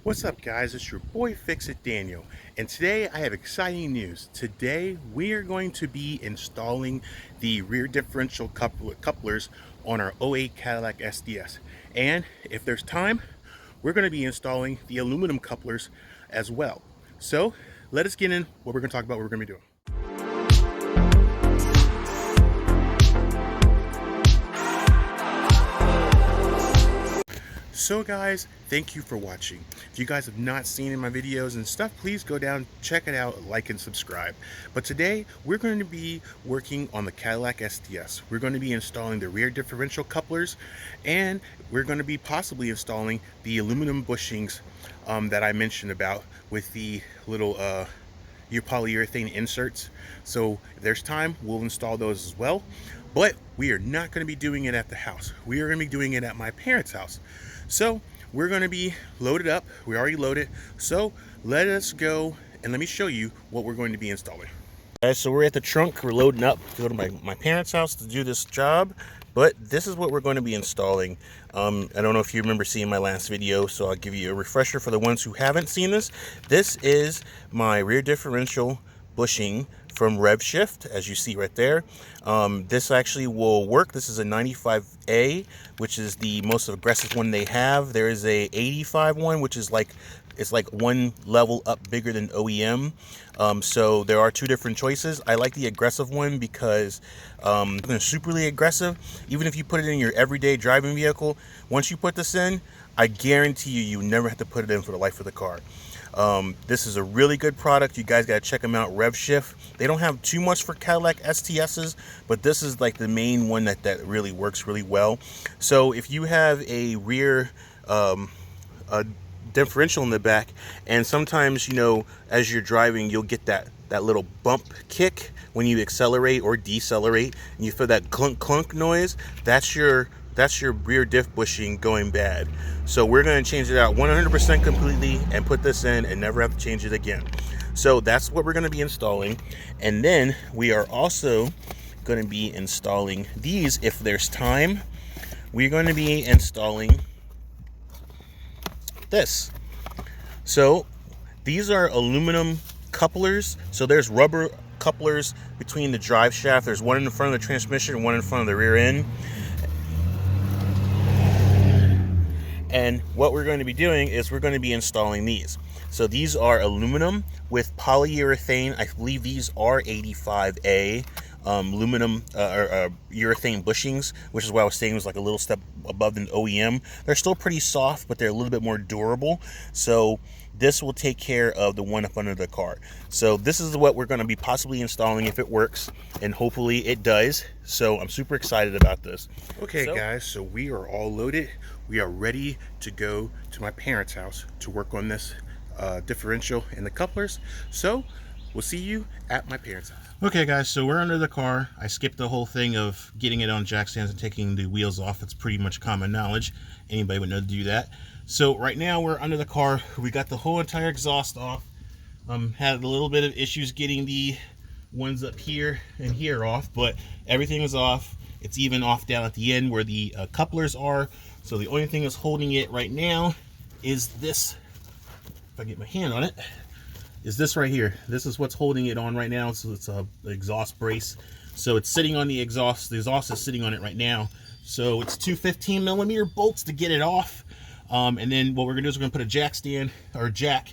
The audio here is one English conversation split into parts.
What's up, guys? It's your boy Fix It Daniel, and today I have exciting news. Today we are going to be installing the rear differential couplers on our '08 Cadillac SDS, and if there's time, we're going to be installing the aluminum couplers as well. So let us get in what we're going to talk about, what we're going to be doing. So guys, thank you for watching. If you guys have not seen my videos and stuff, please go down, check it out, like and subscribe. But today we're going to be working on the Cadillac SDS. We're going to be installing the rear differential couplers, and we're going to be possibly installing the aluminum bushings that I mentioned about with the little your polyurethane inserts. So if there's time, we'll install those as well. But we are not going to be doing it at the house. We are going to be doing it at my parents' house. So we're going to be loaded up. We already loaded. So let us go and let me show you what we're going to be installing. Guys, so we're at the trunk. We're loading up to go to my parents' house to do this job. But this is what we're going to be installing. I don't know if you remember seeing my last video, so I'll give you a refresher for the ones who haven't seen this. This is my rear differential bushing from RevShift, as you see right there. This actually will work. This is a 95A, which is the most aggressive one they have. There is a 85 one, which is like, it's like one level up bigger than OEM. So there are two different choices. I like the aggressive one because it's superly aggressive. Even if you put it in your everyday driving vehicle, once you put this in, I guarantee you never have to put it in for the life of the car. This is a really good product. You guys got to check them out, RevShift. They don't have too much for Cadillac STSs, but this is like the main one that really works really well. So if you have a rear a differential in the back, and sometimes, you know, as you're driving, you'll get that little bump kick when you accelerate or decelerate, and you feel that clunk clunk noise. That's your rear diff bushing going bad. So we're going to change it out 100% completely and put this in and never have to change it again. So that's what we're going to be installing. And then we are also going to be installing these if there's time. We're going to be installing this. So these are aluminum couplers. So there's rubber couplers between the drive shaft. There's one in the front of the transmission and one in front of the rear end. And what we're going to be doing is we're going to be installing these. So these are aluminum with polyurethane. I believe these are 85A aluminum urethane bushings, which is why I was saying it was like a little step above than OEM. They're still pretty soft, but they're a little bit more durable. So this will take care of the one up under the car. So this is what we're going to be possibly installing if it works, and hopefully it does. So I'm super excited about this. Okay, guys, so we are all loaded. We are ready to go to my parents' house to work on this differential and the couplers. So we'll see you at my parents' house. Okay, guys, so we're under the car. I skipped the whole thing of getting it on jack stands and taking the wheels off. It's pretty much common knowledge. Anybody would know to do that. So right now we're under the car. We got the whole entire exhaust off. Had a little bit of issues getting the ones up here and here off, but everything is off. It's even off down at the end where the couplers are. So the only thing that's holding it right now is this. If I get my hand on it, is this right here. This is what's holding it on right now. So it's a exhaust brace. So it's sitting on the exhaust. The exhaust is sitting on it right now. So it's two 15mm bolts to get it off. And then what we're gonna do is we're gonna put a jack stand or jack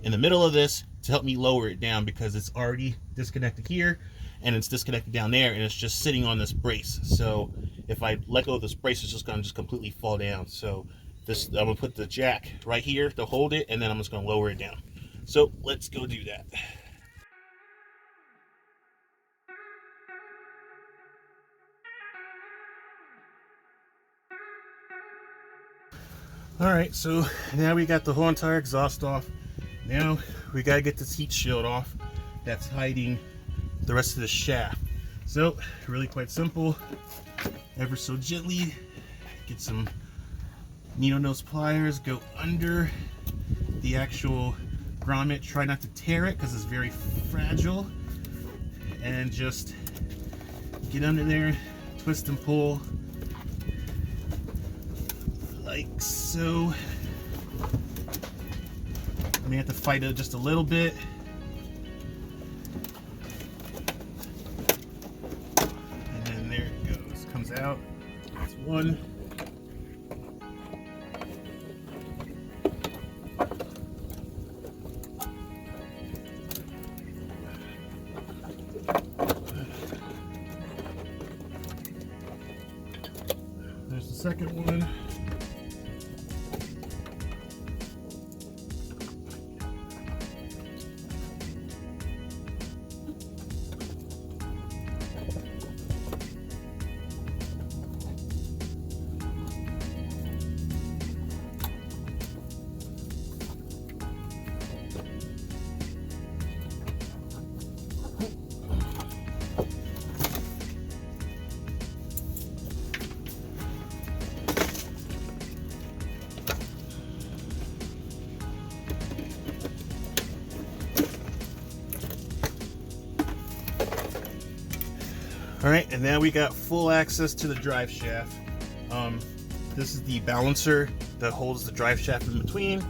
in the middle of this to help me lower it down, because it's already disconnected here and it's disconnected down there, and it's just sitting on this brace. So if I let go of this brace, it's just gonna completely fall down. So this, I'm gonna put the jack right here to hold it, and then I'm just gonna lower it down. So let's go do that. All right, so now we got the whole entire exhaust off. Now we gotta get this heat shield off that's hiding the rest of the shaft. So really quite simple. Ever so gently, get some needle nose pliers, go under the actual grommet. Try not to tear it because it's very fragile, and just get under there, twist and pull like so. may have to fight it just a little bit. And then there it goes. Comes out. That's one. There's the second one. All right, and now we got full access to the drive shaft. This is the balancer that holds the drive shaft in between.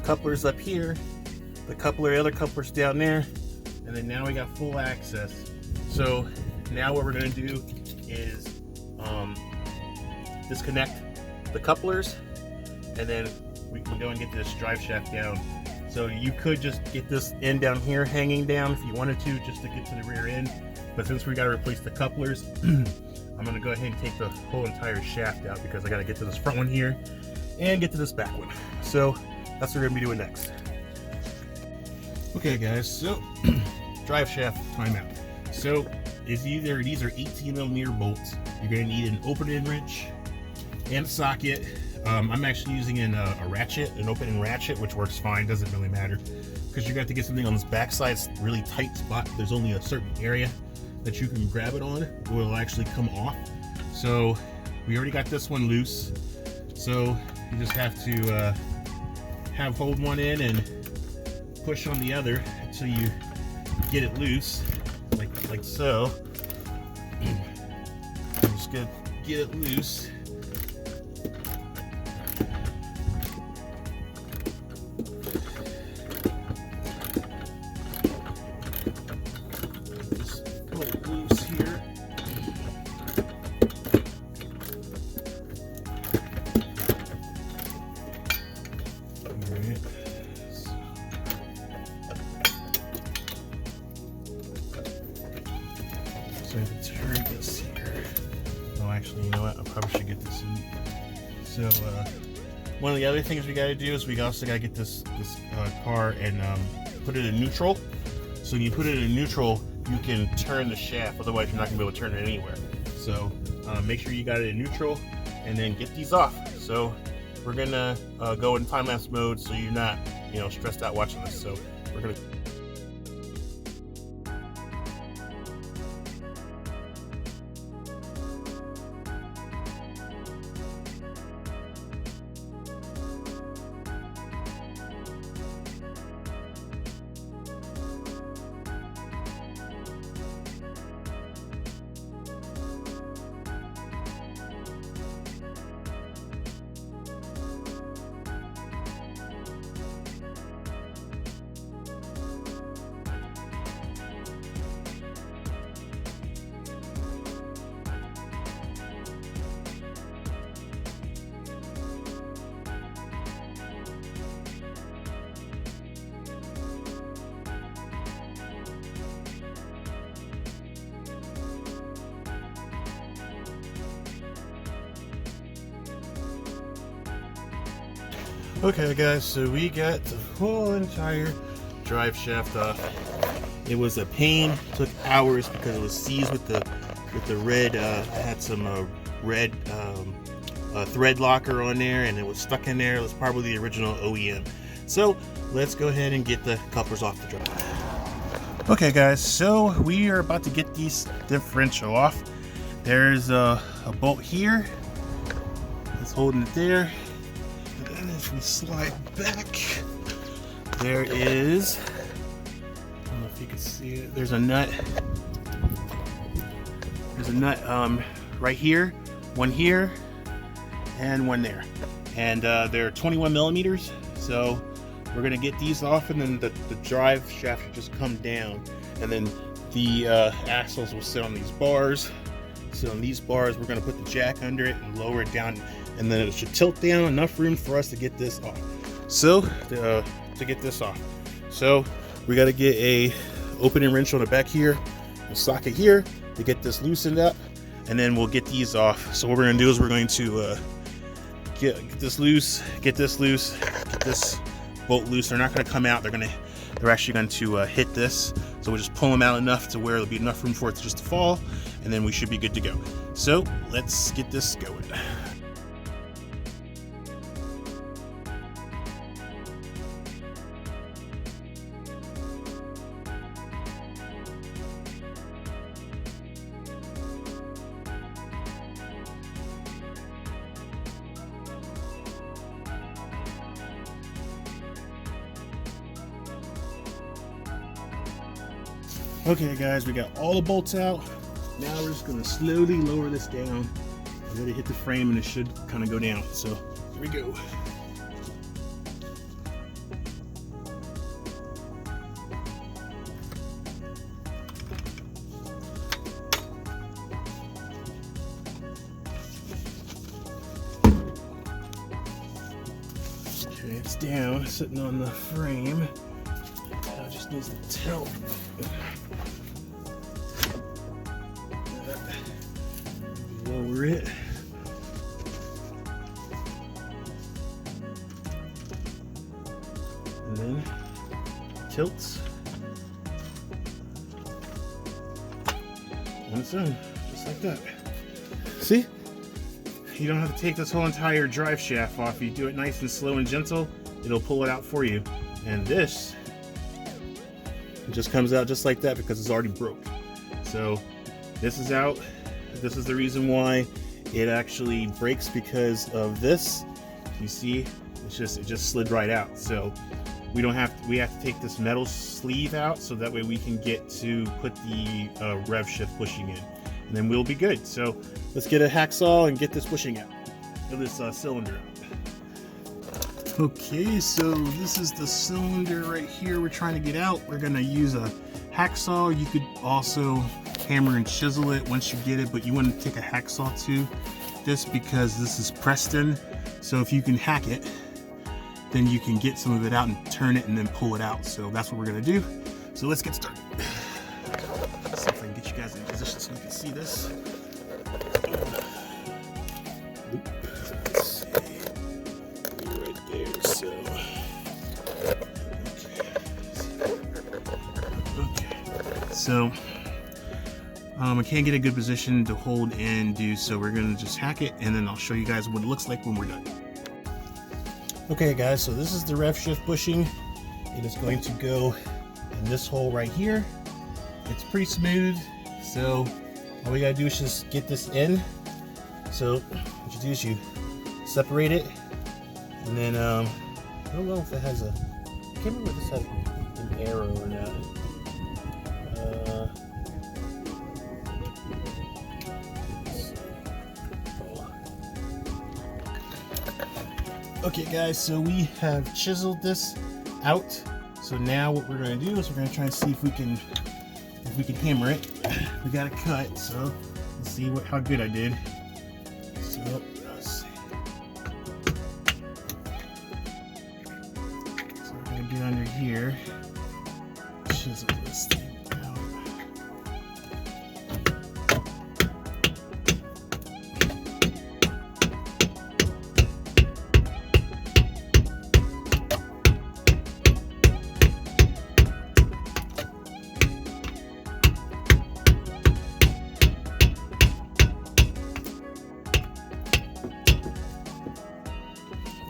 Couplers up here, the other couplers down there, and then now we got full access. So now what we're going to do is disconnect the couplers, and then we can go and get this drive shaft down. So you could just get this end down here hanging down if you wanted to, just to get to the rear end. But since we got to replace the couplers, I'm going to go ahead and take the whole entire shaft out because I got to get to this front one here and get to this back one. So that's what we're going to be doing next. Okay guys, so drive shaft timeout. So these are 18mm bolts. You're going to need an open-end wrench and a socket. I'm actually using an open-end ratchet, which works fine, doesn't really matter. Because you're going to have to get something on this backside. It's a really tight spot. There's only a certain area that you can grab it on, it will actually come off. So we already got this one loose. So you just have to hold one in and push on the other until you get it loose, like so. I'm just gonna get it loose. So I have to turn this here. Oh, actually, you know what? I probably should get this in. So one of the other things we got to do is we also got to get this car and put it in neutral. So when you put it in neutral, you can turn the shaft. Otherwise, you're not going to be able to turn it anywhere. So make sure you got it in neutral, and then get these off. So we're gonna go in time-lapse mode, so you're not, stressed out watching this. So we're gonna. Okay guys, so we got the whole entire drive shaft off. It was a pain, took hours because it was seized with the red, had some red thread locker on there, and it was stuck in there. It was probably the original OEM. So let's go ahead and get the couplers off the drive. Okay guys, so we are about to get these differential off. There's a bolt here that's holding it there. And then if we slide back, there is, I don't know if you can see it, there's a nut. There's a nut right here, and one there. And they're 21 millimeters. So we're gonna get these off, and then the drive shaft should just come down, and then the axles will sit on these bars. So on these bars, we're gonna put the jack under it and lower it down, and then it should tilt down, enough room for us to get this off. So to get this off, so we got to get a opening wrench on the back here, a socket here to get this loosened up, and then we'll get these off. So what we're gonna do is we're going to get this loose, get this loose, get this bolt loose. They're not going to come out. They're actually going to hit this. So we'll just pull them out enough to where there'll be enough room for it to just fall, and then we should be good to go. So let's get this going. Okay guys, we got all the bolts out. Now we're just gonna slowly lower this down. Let it hit the frame and it should kind of go down. So here we go. Okay, it's down, sitting on the frame. Now it just needs to tilt. Lower it. And then tilts. On its own, just like that. See? You don't have to take this whole entire drive shaft off. You do it nice and slow and gentle, it'll pull it out for you. And this, it just comes out just like that because it's already broke. So this is out. This is the reason why it actually breaks, because of this. You see, it just slid right out. So we have to take this metal sleeve out so that way we can get to put the rev shift bushing in, and then we'll be good. So let's get a hacksaw and get this bushing out, or this cylinder out. Okay, so this is the cylinder right here we're trying to get out. We're gonna use a hacksaw. You could also hammer and chisel it once you get it, but you want to take a hacksaw to this because this is pressed in. So if you can hack it, then you can get some of it out and turn it and then pull it out. So that's what we're gonna do. So let's get started. Let's see if I can get you guys in position so you can see this. Let's see. Right there. So okay. So I can't get a good position to hold and do, so we're gonna just hack it, and then I'll show you guys what it looks like when we're done. Okay guys, so this is the rev shift bushing. It is going to go in this hole right here. It's pretty smooth, so all we gotta do is just get this in. So what you do is you separate it, and then I don't know if it has a, I can't remember if this has an arrow or not. Okay guys, so we have chiseled this out. So now what we're going to do is we're going to try and see if we can hammer it. We got a cut, so let's see how good I did. So let's see. So we're going to get under here, chisel this thing out.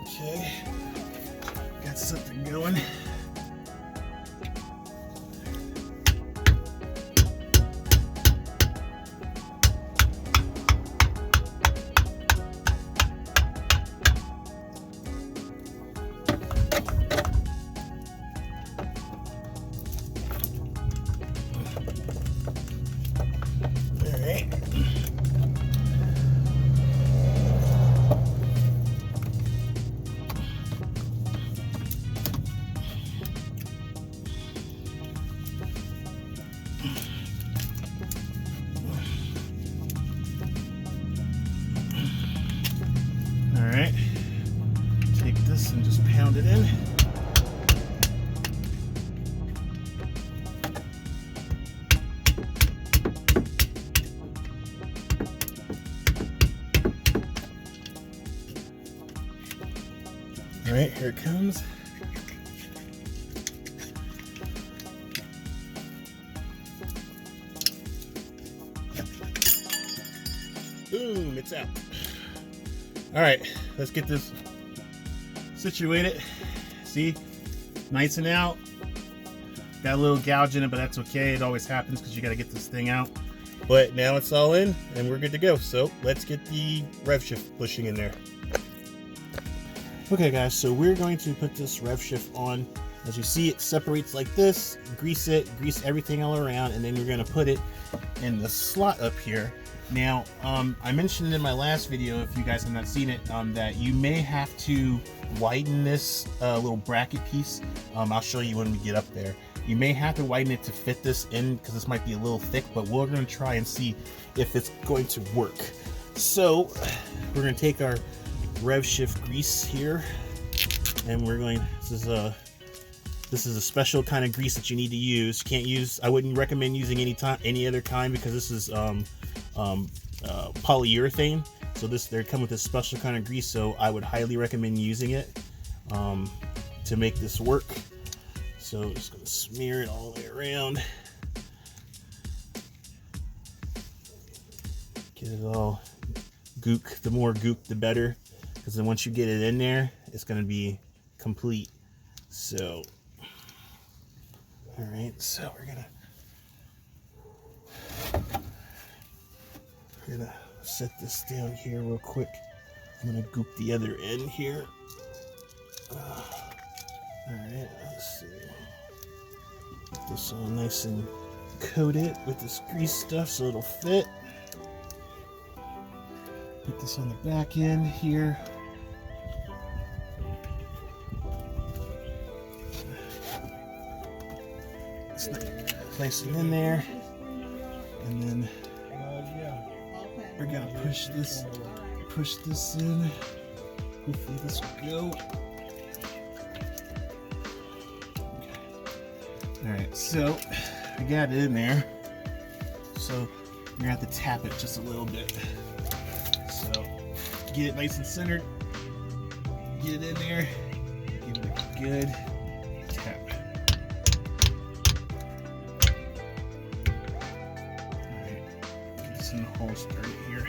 Okay, got something going. All right. in. All right, here it comes. Boom, it's out. All right, let's get this situated. See, nice and out. Got a little gouge in it, but that's okay. It always happens because you got to get this thing out. But now it's all in and we're good to go. So let's get the rev shift pushing in there. Okay guys, so we're going to put this rev shift on. As you see, it separates like this. Grease it, grease everything all around, and then you're going to put it in the slot up here. Now, I mentioned in my last video, if you guys have not seen it, that you may have to widen this little bracket piece. I'll show you when we get up there. You may have to widen it to fit this in because this might be a little thick, but we're going to try and see if it's going to work. So we're going to take our rev shift grease here, and we're going, this is a special kind of grease that you need to use. You can't use, I wouldn't recommend using any other kind, because this is polyurethane. So they come with a special kind of grease, so I would highly recommend using it to make this work. So I'm just going to smear it all the way around. Get it all gook. The more gook, the better, because then once you get it in there, it's going to be complete. So, all right, so we're gonna set this down here real quick. I'm gonna goop the other end here. All right, let's see. Get this all nice and coated with this grease stuff so it'll fit. Put this on the back end here. It's nice and in there, and then we're gonna push this in. Hopefully this will go. Okay. All right, so I got it in there. So you're gonna have to tap it just a little bit. So get it nice and centered. Get it in there. Give it a good tap. In the holster right here.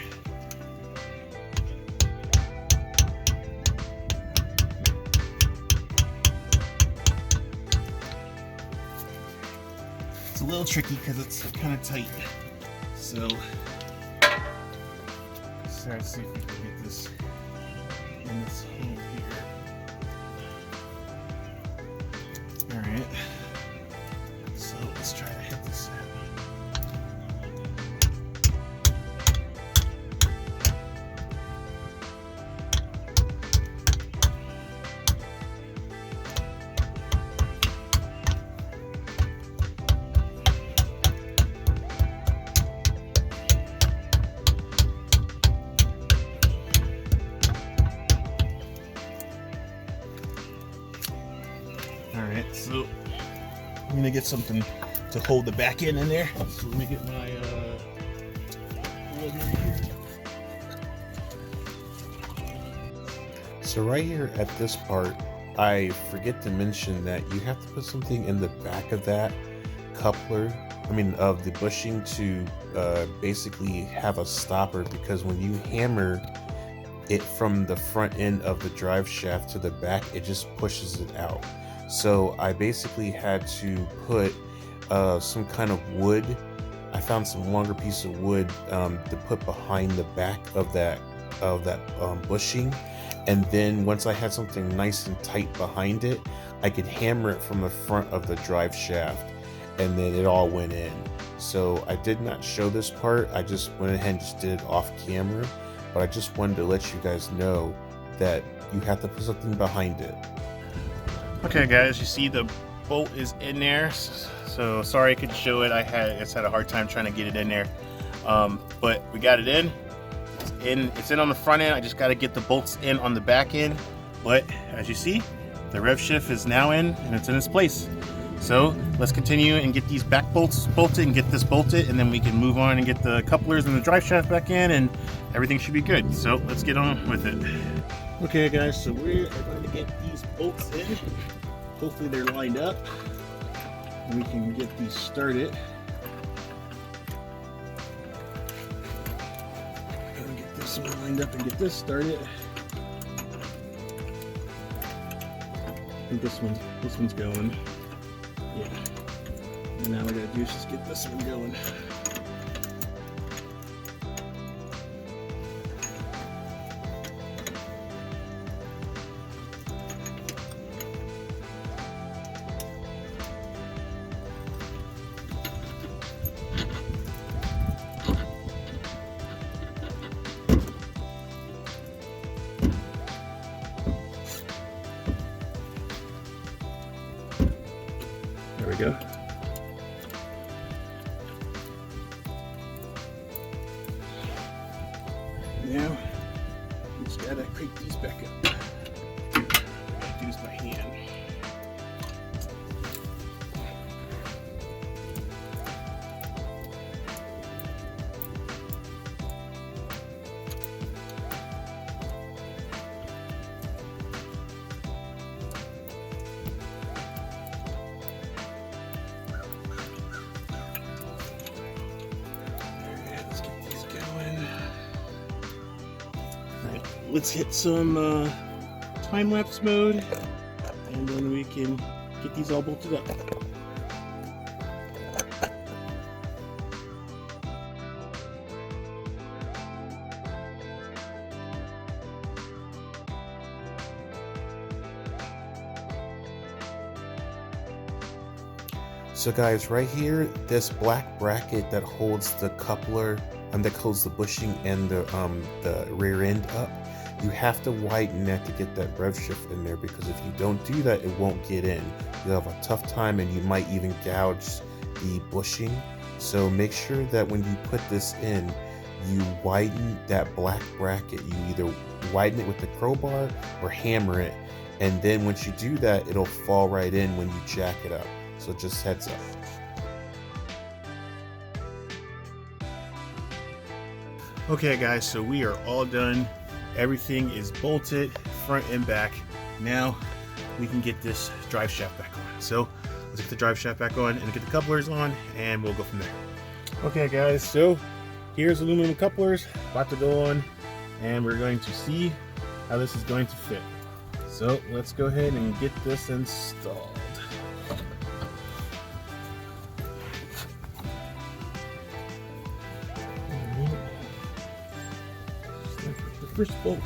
It's a little tricky because it's kind of tight. So let's try to see if we can get this in this hole here. Alright. So let's try to hit this out. Alright, so I'm gonna get something to hold the back end in there. So let me get my holder here. So right here at this part, I forget to mention that you have to put something in the back of that coupler, of the bushing, to basically have a stopper, because when you hammer it from the front end of the drive shaft to the back, it just pushes it out. So I basically had to put some kind of wood. I found some longer piece of wood to put behind the back of that bushing, and then once I had something nice and tight behind it, I could hammer it from the front of the drive shaft, and then it all went in. So I did not show this part. I just went ahead and just did it off camera, but I just wanted to let you guys know that you have to put something behind it. Okay guys, you see the bolt is in there, so sorry I couldn't show it. I just had a hard time trying to get it in there, but we got it in. It's in on the front end. I just got to get the bolts in on the back end, but as you see, The rev shift is now in and it's in its place. So let's continue and get these back bolts bolted and get this bolted, and then we can move on and get the couplers and the drive shaft back in, and everything should be good. So let's get on with it. Okay guys, so we are going to get these bolts in. Hopefully they're lined up and we can get these started. And get this one lined up and get this started. I think this one's going. Yeah. And now what I gotta do is just get this one going. There we go. Now, we just gotta crank these back up. Do this by hand. Let's hit some time-lapse mode, and then we can get these all bolted up. So guys, right here, this black bracket that holds the coupler and that holds the bushing and the rear end up, you have to widen that to get that rev shift in there, because if you don't do that, it won't get in. You'll have a tough time, and you might even gouge the bushing. So make sure that when you put this in, you widen that black bracket. You either widen it with the crowbar or hammer it, and then once you do that, it'll fall right in when you jack it up. So just heads up. Okay guys, so we are all done. Everything is bolted front and back. Now we can get this drive shaft back on. So let's get the drive shaft back on and get the couplers on, and we'll go from there. Okay guys, so here's aluminum couplers about to go on, and we're going to see how this is going to fit. So let's go ahead and get this installed. First bolt.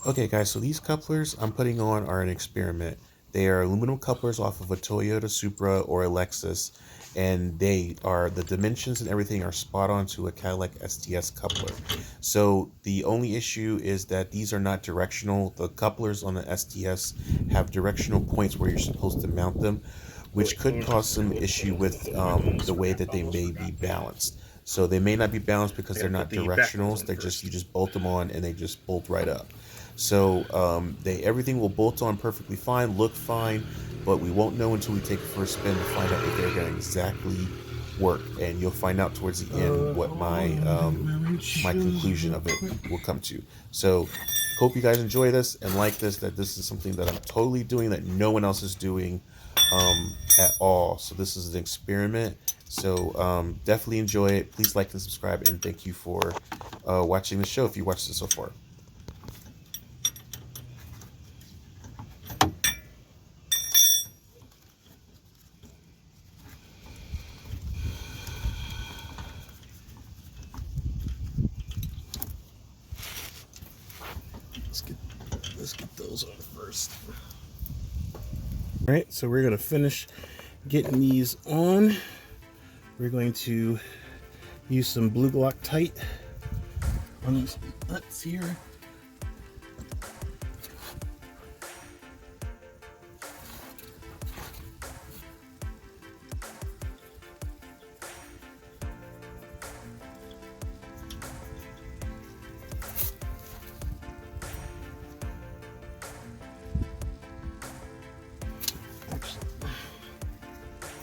Okay guys, so these couplers I'm putting on are an experiment. They are aluminum couplers off of a Toyota Supra or a Lexus, and the dimensions and everything are spot on to a Cadillac STS coupler. So the only issue is that these are not directional. The couplers on the STS have directional points where you're supposed to mount them, which could cause some issue with the way that they may be balanced. So they may not be balanced because they're not directionals. They're just, you just bolt them on and they just bolt right up. So everything will bolt on perfectly fine, look fine, but we won't know until we take a first spin to find out if they're going to exactly work. And you'll find out towards the end what my conclusion of it will come to. So hope you guys enjoy this and like this, that this is something that I'm totally doing that no one else is doing at all. So this is an experiment. So definitely enjoy it. Please like and subscribe, and thank you for watching the show if you watched it so far. Let's get those on first. All right, so we're gonna finish getting these on. We're going to use some blue Loctite on these nuts here.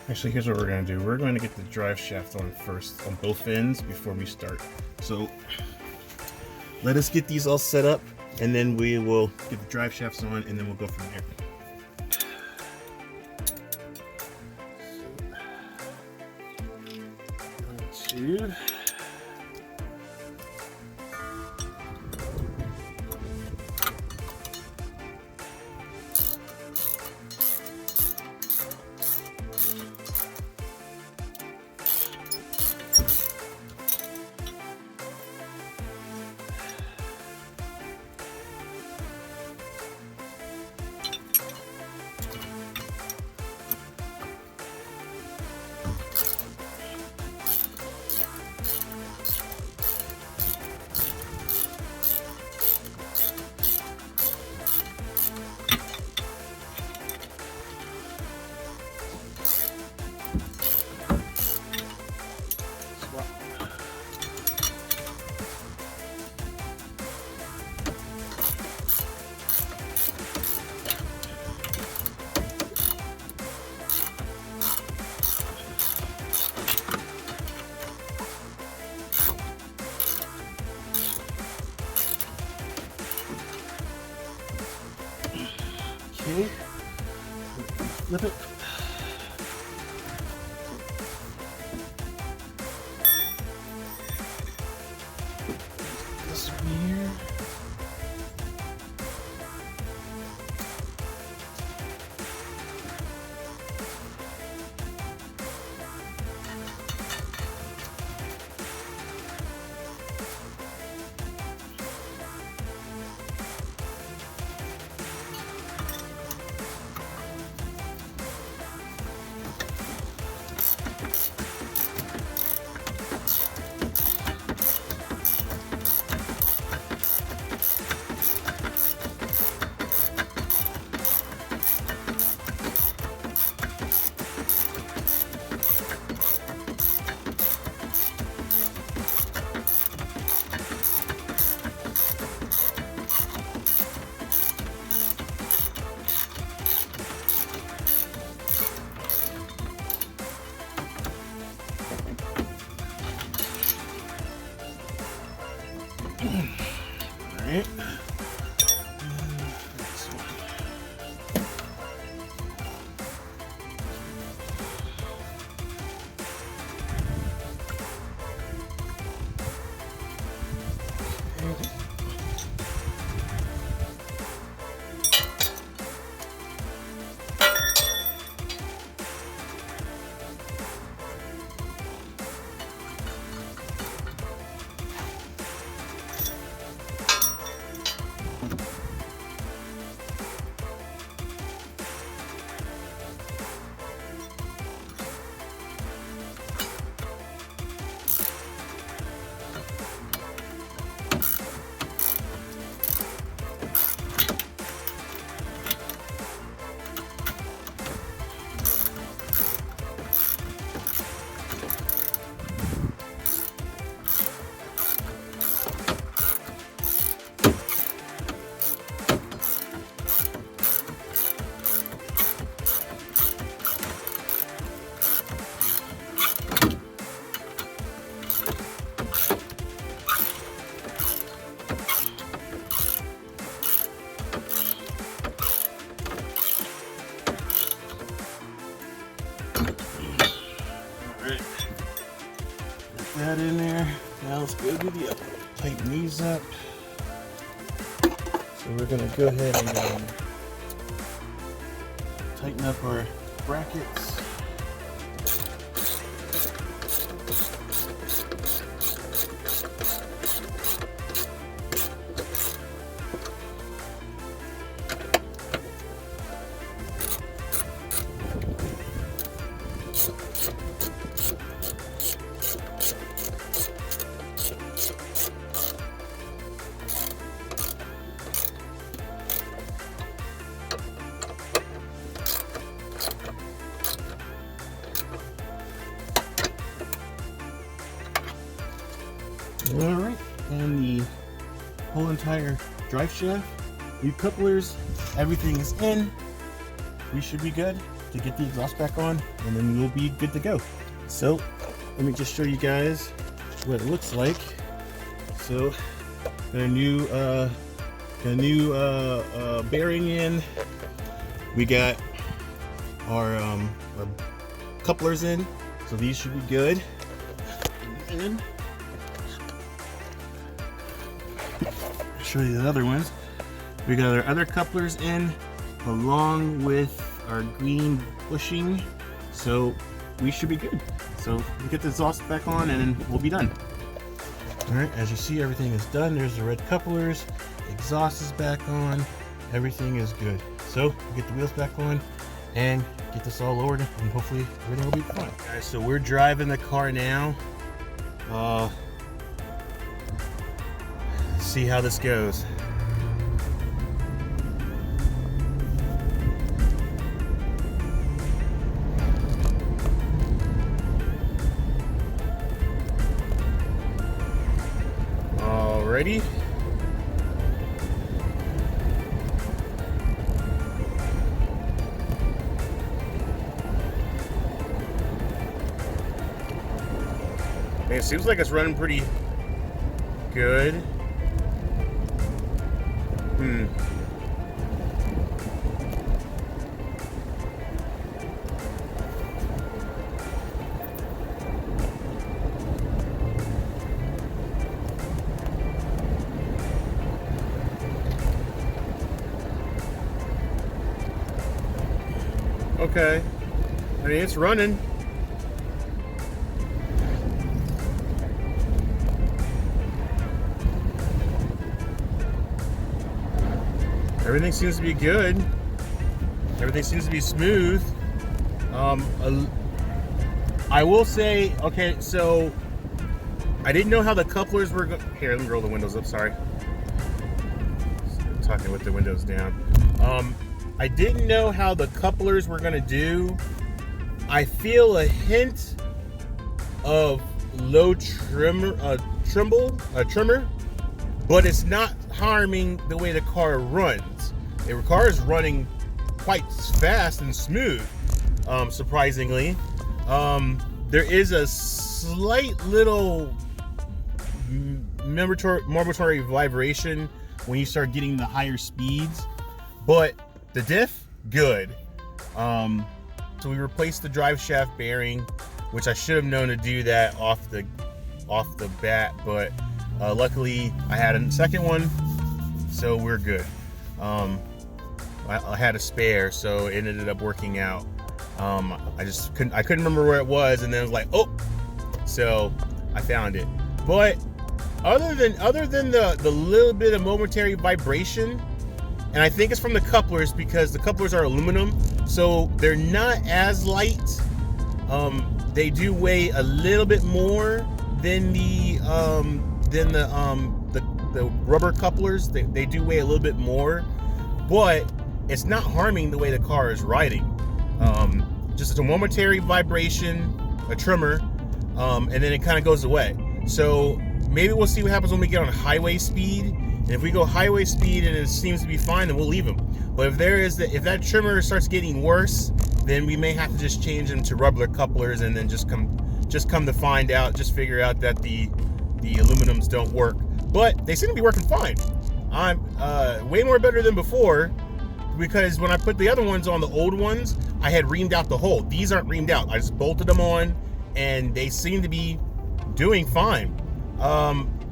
Actually, here's what we're going to do. We're going to get the drive shaft on first on both ends before we start. So let us get these all set up, and then we will get the drive shafts on, and then we'll go from there. Two. Okay, flip it. This one here. Alright. Next one. Okay. Alright. Put that in there. Now let's go do the other one. Tighten these up. So we're gonna go ahead and tighten up our brackets. whole entire drive shaft, new couplers, everything is in. We should be good to get the exhaust back on, and then we'll be good to go. So let me just show you guys what it looks like. So got a new bearing in. We got our couplers in, so these should be good. And I'll show you the other ones. We got our other couplers in, along with our green bushing, so we should be good. So we get the exhaust back on, and then we'll be done. All right, as you see, everything is done. There's the red couplers, exhaust is back on, everything is good. So we'll get the wheels back on and get this all lowered, and hopefully everything will be fine. Guys, so we're driving the car now. See how this goes. Alrighty. It seems like it's running pretty good. Okay. I mean, it's running. Everything seems to be good. Everything seems to be smooth. I will say, okay, so I didn't know how the couplers were going. Here, let me roll the windows up, sorry. I'm talking with the windows down. I didn't know how the couplers were gonna do. I feel a hint of low trimmer, but it's not harming the way the car runs. The car is running quite fast and smooth, surprisingly. There is a slight little vibratory vibration when you start getting the higher speeds, but the diff, good. So we replaced the drive shaft bearing, which I should have known to do that off the bat, but luckily I had a second one, so we're good. I had a spare, so it ended up working out. I couldn't remember where it was, and then I was like, oh, so I found it. But other than the little bit of momentary vibration, and I think it's from the couplers, because the couplers are aluminum, so they're not as light. They do weigh a little bit more than the rubber couplers. They do weigh a little bit more, but it's not harming the way the car is riding. Just a momentary vibration, a tremor, and then it kind of goes away. So maybe we'll see what happens when we get on highway speed. And if we go highway speed and it seems to be fine, then we'll leave them. But if that tremor starts getting worse, then we may have to just change them to rubber couplers, and then just come to find out, just figure out that the aluminums don't work. But they seem to be working fine. I'm way more better than before, because when I put the other ones on, the old ones, I had reamed out the hole. These aren't reamed out. I just bolted them on, and they seem to be doing fine.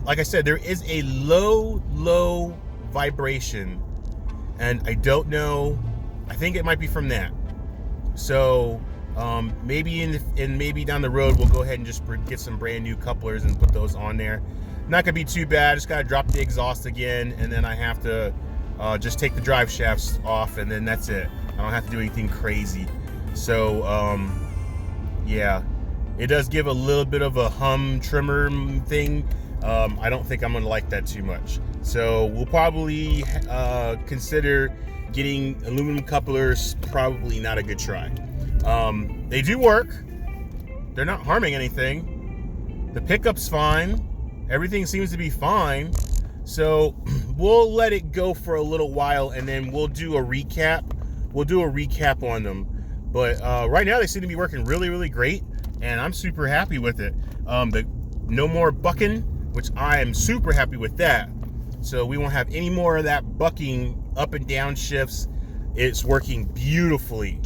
Like I said, there is a low vibration, and I don't know. I think it might be from that. So maybe maybe down the road we'll go ahead and just get some brand new couplers and put those on there. Not gonna be too bad. Just gotta drop the exhaust again, and then I have to just take the drive shafts off, and then that's it. I don't have to do anything crazy. So yeah, it does give a little bit of a hum tremor thing. I don't think I'm gonna like that too much. So we'll probably consider getting aluminum couplers. Probably not a good try. They do work. They're not harming anything. The pickup's fine. Everything seems to be fine. So we'll let it go for a little while, and then we'll do a recap. We'll do a recap on them. But right now they seem to be working really, really great, and I'm super happy with it. No more bucking, which I am super happy with that. So we won't have any more of that bucking up and down shifts. It's working beautifully.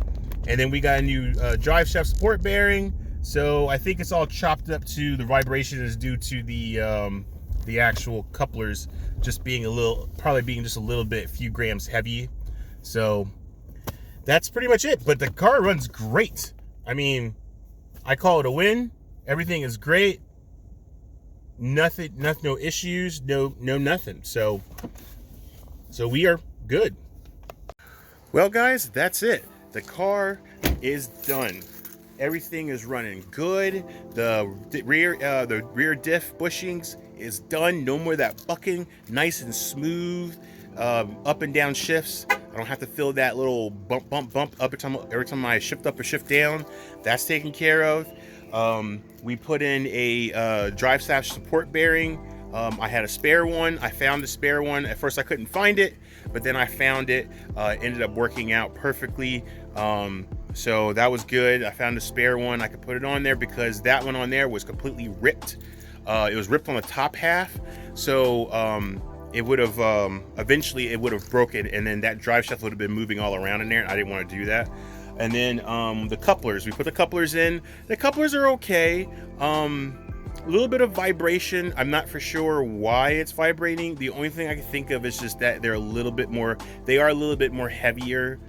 And then we got a new drive shaft support bearing. So I think it's all chopped up to the vibration is due to the actual couplers just being probably being just a few grams heavy. So that's pretty much it. But the car runs great. I mean, I call it a win. Everything is great. Nothing, no issues, no nothing. So we are good. Well, guys, that's it. The car is done. Everything is running good. The rear diff bushings is done. No more of that bucking. Nice and smooth. Up and down shifts. I don't have to feel that little bump every time I shift up or shift down. That's taken care of. We put in a drive shaft support bearing. I had a spare one. I found the spare one. At first I couldn't find it, but then I found it. Ended up working out perfectly. So that was good. I found a spare one. I could put it on there because that one on there was completely ripped. It was ripped on the top half. So it would have eventually it would have broken, and then that drive shaft would have been moving all around in there. I didn't want to do that. And then the couplers, we put the couplers in. The couplers are okay. A little bit of vibration. I'm not for sure why it's vibrating. The only thing I can think of is just that they are a little bit more heavier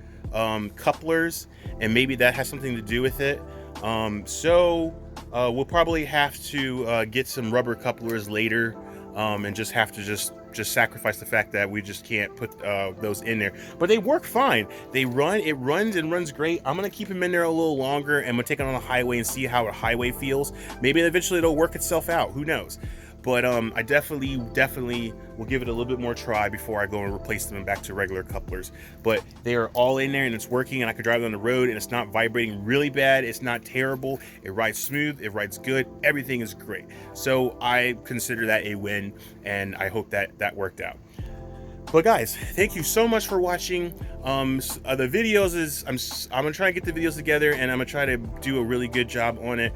couplers, and maybe that has something to do with it. We'll probably have to get some rubber couplers later, and just have to just sacrifice the fact that we just can't put those in there. But they work fine. It runs great. I'm gonna keep them in there a little longer, and we'll take it on the highway and see how a highway feels. Maybe eventually it'll work itself out, who knows. But I definitely will give it a little bit more try before I go and replace them back to regular couplers. But they are all in there and it's working, and I could drive it on the road and it's not vibrating really bad. It's not terrible. It rides smooth. It rides good. Everything is great. So I consider that a win, and I hope that worked out. But guys, thank you so much for watching. The videos I'm gonna try to get the videos together, and I'm gonna try to do a really good job on it.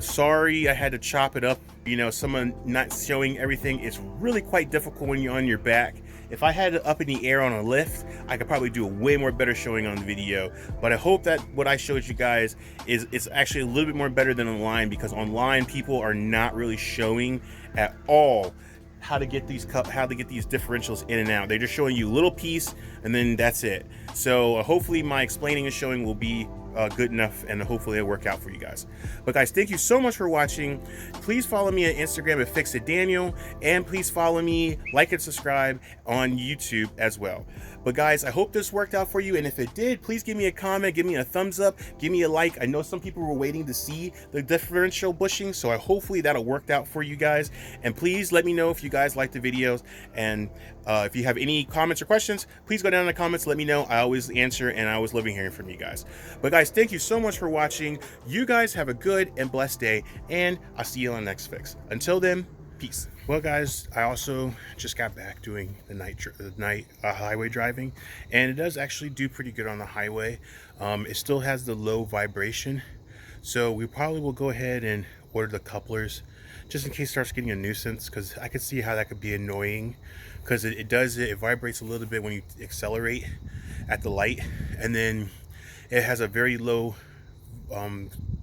Sorry I had to chop it up. You know, someone not showing everything. It's really quite difficult when you're on your back. If I had it up in the air on a lift, I could probably do a way more better showing on the video. But I hope that what I showed you guys is actually a little bit more better than online, because online people are not really showing at all how to get these differentials in and out. They're just showing you a little piece, and then that's it. So hopefully my explaining and showing will be good enough, and hopefully it'll work out for you guys. But guys, thank you so much for watching. Please follow me on Instagram at FixItDaniel, and please follow me, like and subscribe on YouTube as well. But guys, I hope this worked out for you, and if it did, please give me a comment, give me a thumbs up, give me a like. I know some people were waiting to see the differential bushing, so hopefully that'll work out for you guys. And please let me know if you guys like the videos, and if you have any comments or questions, please go down in the comments, let me know. I always answer, and I always love hearing from you guys. But guys, thank you so much for watching. You guys have a good and blessed day, and I'll see you on the next fix. Until then, peace. Well guys, I also just got back doing the night highway driving, and it does actually do pretty good on the highway. It still has the low vibration, so we probably will go ahead and order the couplers just in case it starts getting a nuisance, because I could see how that could be annoying, because it vibrates a little bit when you accelerate at the light, and then it has a very low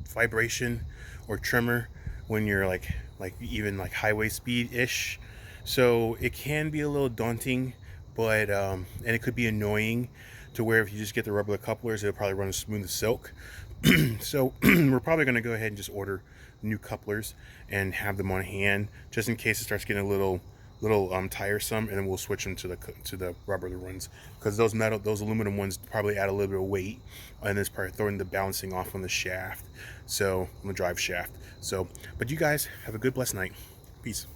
vibration or tremor when you're like even like highway speed ish. So it can be a little daunting, but and it could be annoying to where if you just get the rubber couplers, it'll probably run as smooth as silk. So we're probably going to go ahead and just order new couplers and have them on hand just in case it starts getting a little tiresome, and then we'll switch them to the rubber ones, because those aluminum ones probably add a little bit of weight, and it's probably throwing the balancing off on the shaft, so on the drive shaft. So but you guys have a good blessed night. Peace.